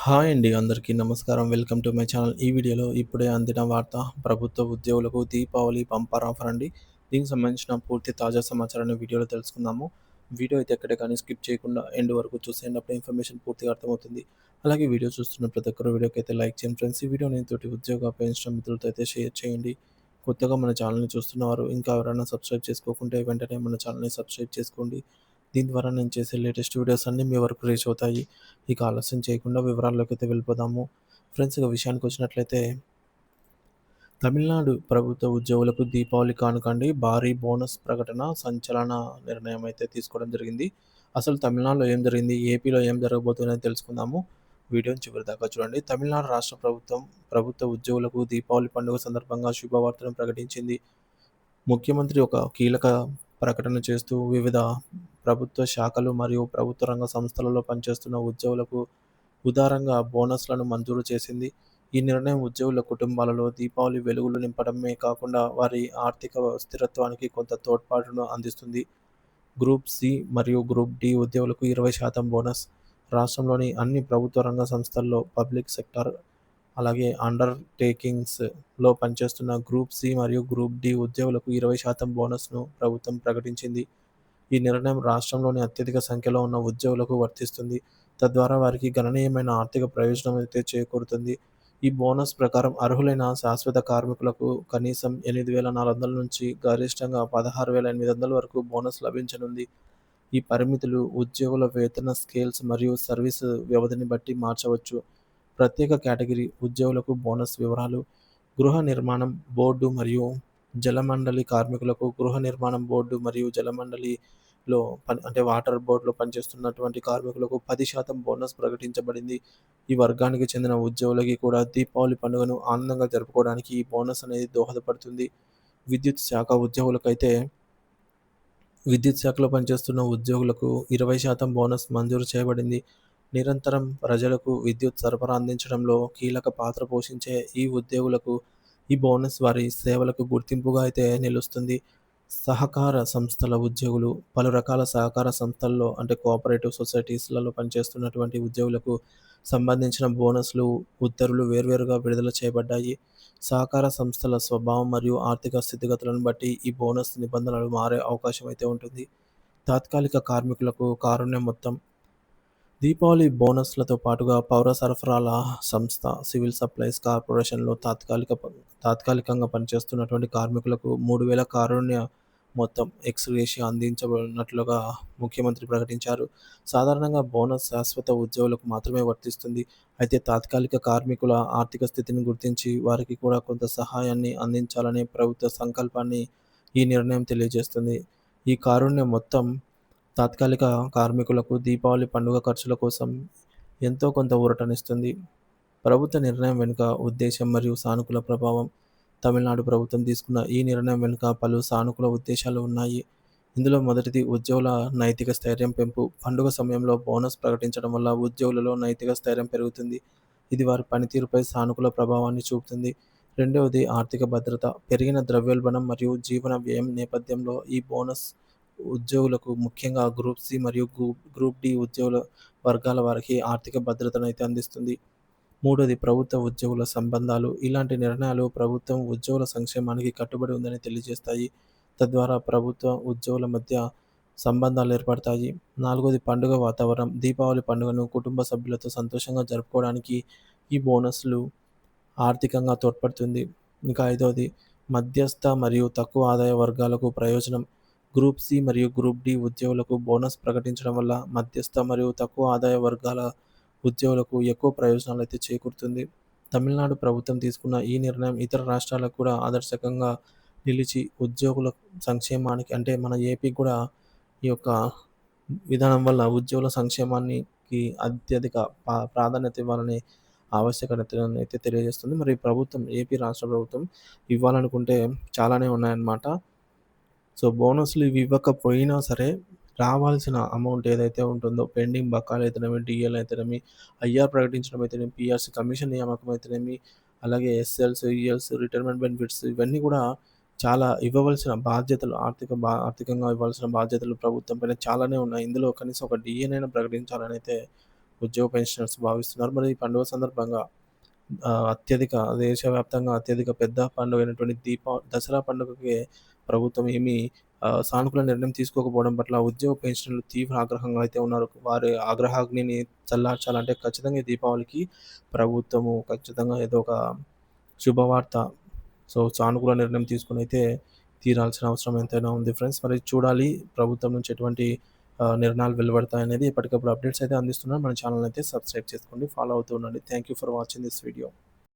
Hi అండి. అందరికీ నమస్కారం. Welcome to my channel. ఈ వీడియోలో ఇప్పుడే అందిన వార్త ప్రభుత్వ ఉద్యోగులకు దీపావళి బంపర్ ఆఫర్ అండి. దీనికి సంబంధించిన పూర్తి తాజా సమాచారాన్ని వీడియోలో తెలుసుకుందాము. వీడియో అయితే ఎక్కడ కానీ స్కిప్ చేయకుండా ఎండ్ వరకు చూసేయండి. అప్పుడు ఇన్ఫర్మేషన్ పూర్తిగా అర్థమవుతుంది. అలాగే వీడియో చూస్తున్న ప్రతి ఒక్కరు వీడియోకి అయితే లైక్ చేయండి ఫ్రెండ్స్. ఈ వీడియోని తోటి ఉద్యోగ అపేక్షణ మిత్రులతో అయితే షేర్ చేయండి. కొత్తగా మన ఛానల్‌ని చూస్తున్నవారు ఇంకా ఎవరైనా సబ్స్క్రైబ్ చేసుకోకుంటే వెంటనే మన ఛానల్‌ని సబ్స్క్రైబ్ చేసుకోండి. దీని ద్వారా నేను చేసే లేటెస్ట్ వీడియోస్ అన్నీ మీ వరకు రీచ్ అవుతాయి. ఇక ఆలస్యం చేయకుండా వివరాల్లోకైతే వెళ్ళిపోదాము. ఫ్రెండ్స్, ఇక విషయానికొచ్చినట్లయితే తమిళనాడు ప్రభుత్వ ఉద్యోగులకు దీపావళి కానుక అండి భారీ బోనస్ ప్రకటన సంచలన నిర్ణయం అయితే తీసుకోవడం జరిగింది. అసలు తమిళనాడులో ఏం జరిగింది? ఏపీలో ఏం జరగబోతుందని తెలుసుకుందాము. వీడియోని చివరిదాకా చూడండి. తమిళనాడు రాష్ట్ర ప్రభుత్వం ప్రభుత్వ ఉద్యోగులకు దీపావళి పండుగ సందర్భంగా శుభవార్తను ప్రకటించింది. ముఖ్యమంత్రి ఒక కీలక ప్రకటన చేస్తూ వివిధ ప్రభుత్వ శాఖలు మరియు ప్రభుత్వ రంగ సంస్థలలో పనిచేస్తున్న ఉద్యోగులకు ఉదారంగా బోనస్లను మంజూరు చేసింది. ఈ నిర్ణయం ఉద్యోగుల కుటుంబాలలో దీపావళి వెలుగులు నింపడమే కాకుండా వారి ఆర్థిక స్థిరత్వానికి కొంత తోడ్పాటును అందిస్తుంది. గ్రూప్ సి మరియు గ్రూప్ డి ఉద్యోగులకు 20% బోనస్. రాష్ట్రంలోని అన్ని ప్రభుత్వ రంగ సంస్థల్లో పబ్లిక్ సెక్టార్ అలాగే అండర్‌టేకింగ్స్‌లో పనిచేస్తున్న గ్రూప్ సి మరియు గ్రూప్ డి ఉద్యోగులకు 20% బోనస్‌ను ప్రభుత్వం ప్రకటించింది. ఈ నిర్ణయం రాష్ట్రంలోని అత్యధిక సంఖ్యలో ఉన్న ఉద్యోగులకు వర్తిస్తుంది. తద్వారా వారికి గణనీయమైన ఆర్థిక ప్రయోజనం అయితే చేకూరుతుంది. ఈ బోనస్ ప్రకారం అర్హులైన శాశ్వత కార్మికులకు కనీసం 8,400 నుంచి గరిష్టంగా 16,800 వరకు బోనస్ లభించనుంది. ఈ పరిమితులు ఉద్యోగుల వేతన స్కేల్స్ మరియు సర్వీసు వ్యవధిని బట్టి మార్చవచ్చు. ప్రత్యేక కేటగిరీ ఉద్యోగులకు బోనస్ వివరాలు: గృహ నిర్మాణం బోర్డు మరియు జలమండలి కార్మికులకు గృహ నిర్మాణం బోర్డు మరియు జలమండలిలో అంటే వాటర్ బోర్డులో పనిచేస్తున్నటువంటి కార్మికులకు 10% బోనస్ ప్రకటించబడింది. ఈ వర్గానికి చెందిన ఉద్యోగులకి కూడా దీపావళి పండుగను ఆనందంగా జరుపుకోవడానికి ఈ బోనస్ అనేది దోహదపడుతుంది. విద్యుత్ శాఖ ఉద్యోగులకైతే విద్యుత్ శాఖలో పనిచేస్తున్న ఉద్యోగులకు 20% బోనస్ మంజూరు చేయబడింది. నిరంతరం ప్రజలకు విద్యుత్ సరఫరా అందించడంలో కీలక పాత్ర పోషించే ఈ ఉద్యోగులకు ఈ బోనస్ వారి సేవలకు గుర్తింపుగా అయితే నిలుస్తుంది. సహకార సంస్థల ఉద్యోగులు పలు రకాల సహకార సంస్థల్లో అంటే కోఆపరేటివ్ సొసైటీస్‌లలో పనిచేస్తున్నటువంటి ఉద్యోగులకు సంబంధించిన బోనస్‌లు, ఉత్తర్వులు వేర్వేరుగా విడుదల చేయబడ్డాయి. సహకార సంస్థల స్వభావం మరియు ఆర్థిక స్థితిగతులను బట్టి ఈ బోనస్ నిబంధనలు మారే అవకాశం అయితే ఉంటుంది. తాత్కాలిక కార్మికులకు కారుణ్య మొత్తం: దీపావళి బోనస్‌లతో పాటుగా పౌర సరఫరాల సంస్థ, సివిల్ సప్లైస్ కార్పొరేషన్‌లో తాత్కాలికంగా పనిచేస్తున్నటువంటి కార్మికులకు 3,000 కారుణ్య మొత్తం ఎక్స్ గ్రేషియా అందించబడినట్లుగా ముఖ్యమంత్రి ప్రకటించారు. సాధారణంగా బోనస్ శాశ్వత ఉద్యోగులకు మాత్రమే వర్తిస్తుంది. అయితే తాత్కాలిక కార్మికుల ఆర్థిక స్థితిని గుర్తించి వారికి కూడా కొంత సహాయాన్ని అందించాలనే ప్రభుత్వ సంకల్పాన్ని ఈ నిర్ణయం తెలియజేస్తుంది. ఈ కారుణ్య మొత్తం తాత్కాలిక కార్మికులకు దీపావళి పండుగ ఖర్చుల కోసం ఎంతో కొంత ఊరటనిస్తుంది. ప్రభుత్వ నిర్ణయం వెనుక ఉద్దేశ్యం మరియు సానుకూల ప్రభావం: తమిళనాడు ప్రభుత్వం తీసుకున్న ఈ నిర్ణయం వెనుక పలు సానుకూల ఉద్దేశాలు ఉన్నాయి. ఇందులో మొదటిది ఉద్యోగుల నైతిక స్థైర్యం పెంపు. పండుగ సమయంలో బోనస్ ప్రకటించడం వల్ల ఉద్యోగులలో నైతిక స్థైర్యం పెరుగుతుంది. ఇది వారి పనితీరుపై సానుకూల ప్రభావాన్ని చూపుతుంది. రెండవది ఆర్థిక భద్రత. పెరిగిన ద్రవ్యోల్బణం మరియు జీవన వ్యయం నేపథ్యంలో ఈ బోనస్ ఉద్యోగులకు, ముఖ్యంగా గ్రూప్ సి మరియు గ్రూప్ డి ఉద్యోగుల వర్గాల వారికి ఆర్థిక భద్రతనైతే అందిస్తుంది. మూడోది ప్రభుత్వ ఉద్యోగుల సంబంధాలు. ఇలాంటి నిర్ణయాలు ప్రభుత్వం ఉద్యోగుల సంక్షేమానికి కట్టుబడి ఉందని తెలియజేస్తాయి. తద్వారా ప్రభుత్వ ఉద్యోగుల మధ్య సంబంధాలు ఏర్పడతాయి. నాలుగోది పండుగ వాతావరణం. దీపావళి పండుగను కుటుంబ సభ్యులతో సంతోషంగా జరుపుకోవడానికి ఈ బోనస్‌లు ఆర్థికంగా తోడ్పడుతుంది. ఇంకా ఐదవది మధ్యస్థ మరియు తక్కువ ఆదాయ వర్గాలకు ప్రయోజనం. గ్రూప్ సి మరియు గ్రూప్ డి ఉద్యోగులకు బోనస్ ప్రకటించడం వల్ల మధ్యస్థ మరియు తక్కువ ఆదాయ వర్గాల ఉద్యోగులకు ఎక్కువ ప్రయోజనాలైతే చేకూరుతుంది. తమిళనాడు ప్రభుత్వం తీసుకున్న ఈ నిర్ణయం ఇతర రాష్ట్రాలకు కూడా ఆదర్శకంగా నిలిచి ఉద్యోగుల సంక్షేమానికి అంటే మన ఏపీకి కూడా ఈ యొక్క విధానం వల్ల ఉద్యోగుల సంక్షేమానికి అత్యధిక ప్రాధాన్యత ఇవ్వాలనే ఆవశ్యకతనైతే తెలియజేస్తుంది. మరి ప్రభుత్వం ఏపీ రాష్ట్ర ప్రభుత్వం ఇవ్వాలనుకుంటే చాలానే ఉన్నాయన్నమాట. సో, బోనస్‌లు ఇవి ఇవ్వకపోయినా సరే, రావాల్సిన అమౌంట్ ఏదైతే ఉంటుందో పెండింగ్ బకాయిలయితేనేమి, డీఏలు అయితేనేమి, ఐఆర్ ప్రకటించడం అయితేనేమి, పీఆర్సీ కమిషన్ నియామకం అయితేనేమి, అలాగే ఎస్ఎల్స్, ఈఎల్స్, రిటైర్మెంట్ బెనిఫిట్స్ ఇవన్నీ కూడా చాలా ఇవ్వవలసిన బాధ్యతలు ఆర్థికంగా ఇవ్వాల్సిన బాధ్యతలు ప్రభుత్వం పైన చాలానే ఉన్నాయి. ఇందులో కనీసం ఒక డీఏనైనా ప్రకటించాలనైతే ఉద్యోగ పెన్షనర్స్ భావిస్తున్నారు. మరి ఈ పండుగ సందర్భంగా దేశవ్యాప్తంగా అత్యధిక పెద్ద పండుగైనటువంటి దసరా పండుగకి ప్రభుత్వం ఏమీ సానుకూల నిర్ణయం తీసుకోకపోవడం పట్ల ఉద్యోగ పెన్షనర్లు తీవ్ర ఆగ్రహంగా అయితే ఉన్నారు. వారి ఆగ్రహాగ్నిని చల్లార్చాలంటే ఖచ్చితంగా ఈ దీపావళికి ప్రభుత్వము ఖచ్చితంగా ఏదో ఒక శుభవార్త, సానుకూల నిర్ణయం తీసుకొనైతే తీరాల్సిన అవసరం ఎంతైనా ఉంది ఫ్రెండ్స్. మరి చూడాలి ప్రభుత్వం నుంచి ఎటువంటి నిర్ణయాలు వెలువడతాయనేది. ఎప్పటికప్పుడు అప్డేట్స్ అయితే అందిస్తున్నాను. మన ఛానెల్‌ని అయితే సబ్స్క్రైబ్ చేసుకోండి. ఫాలో అవుతూ ఉండండి. Thank you for watching this video.